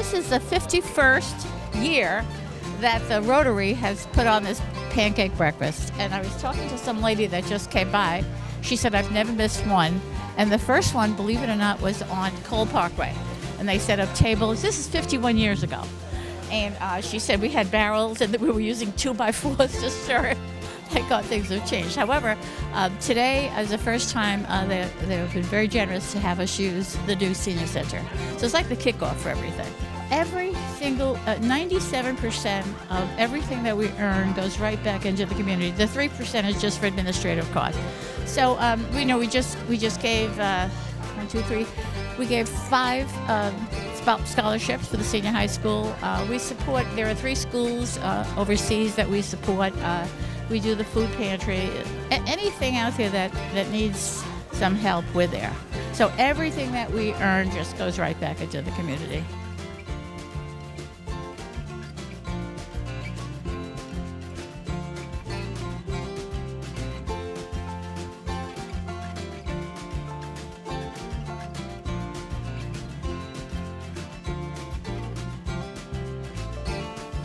this is the 51st year that the Rotary has put on this pancake breakfast. And I was talking to some lady that just came by. She said, I've never missed one. And the first one, believe it or not, was on Cole Parkway. And they set up tables. This is 51 years ago. And she said we had barrels and that we were using 2x4s to stir it. Thank God things have changed. However, today is the first time they've been very generous to have us use the new senior center. So it's like the kickoff for everything. Every single, 97% of everything that we earn goes right back into the community. The 3% is just for administrative costs. So we just gave 5 scholarships for the senior high school. We support. There are 3 schools overseas that we support. We do the food pantry. Anything out there that needs some help, we're there. So everything that we earn just goes right back into the community.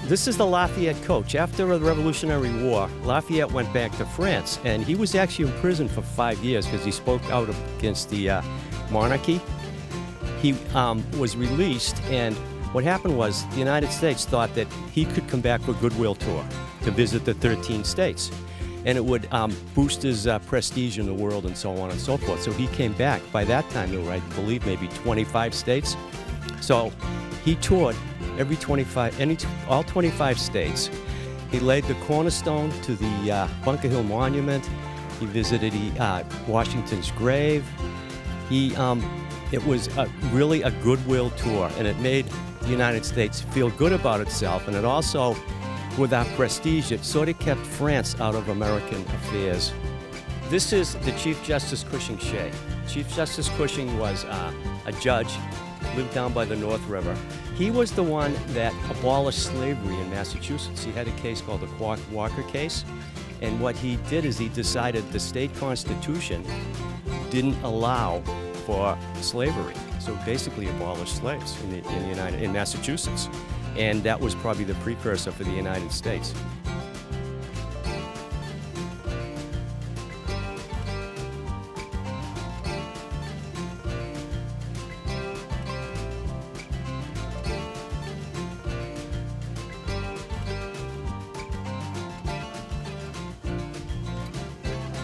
This is the Lafayette coach. After the Revolutionary War, Lafayette went back to France, and he was actually in prison for 5 years because he spoke out against the monarchy. He was released, and what happened was the United States thought that he could come back for a goodwill tour to visit the 13 states, and it would boost his prestige in the world and so on and so forth. So he came back. By that time, there were, I believe, maybe 25 states. So he toured all 25 states. He laid the cornerstone to the Bunker Hill Monument. He visited Washington's grave. It was really a goodwill tour, and it made the United States feel good about itself, and it also, with our prestige, it sort of kept France out of American affairs. This is the Chief Justice Cushing Shea. Chief Justice Cushing was a judge, lived down by the North River. He was the one that abolished slavery in Massachusetts. He had a case called the Walker case, and what he did is he decided the state constitution didn't allow for slavery, so basically abolished slaves in Massachusetts, and that was probably the precursor for the United States.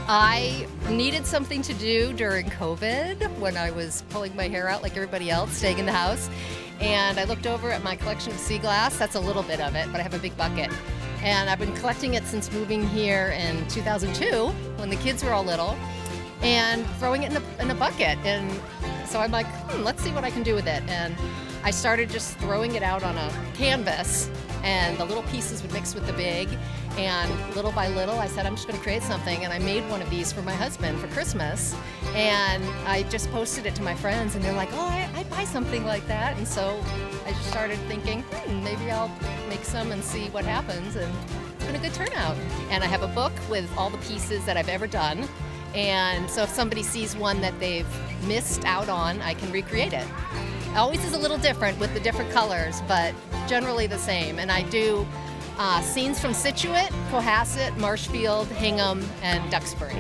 I needed something to do during COVID when I was pulling my hair out like everybody else, staying in the house. And I looked over at my collection of sea glass. That's a little bit of it, but I have a big bucket. And I've been collecting it since moving here in 2002 when the kids were all little, and throwing it in a bucket. And so I'm like, let's see what I can do with it. And I started just throwing it out on a canvas, and the little pieces would mix with the big. And little by little, I said, I'm just going to create something. And I made one of these for my husband for Christmas. And I just posted it to my friends, and they're like, oh, I'd buy something like that. And so I just started thinking, maybe I'll make some and see what happens. And it's been a good turnout. And I have a book with all the pieces that I've ever done. And so if somebody sees one that they've missed out on, I can recreate it. It always is a little different with the different colors, but generally the same. And I do scenes from Scituate, Cohasset, Marshfield, Hingham, and Duxbury.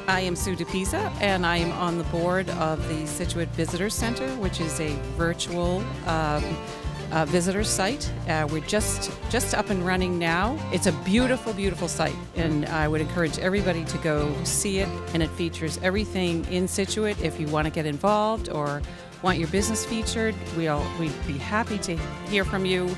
I am Sue DePisa, and I am on the board of the Scituate Visitor Center, which is a virtual visitor site. We're just up and running now. It's a beautiful, beautiful site, and I would encourage everybody to go see it. And it features everything in Scituate. If you want to get involved or want your business featured, we'd be happy to hear from you.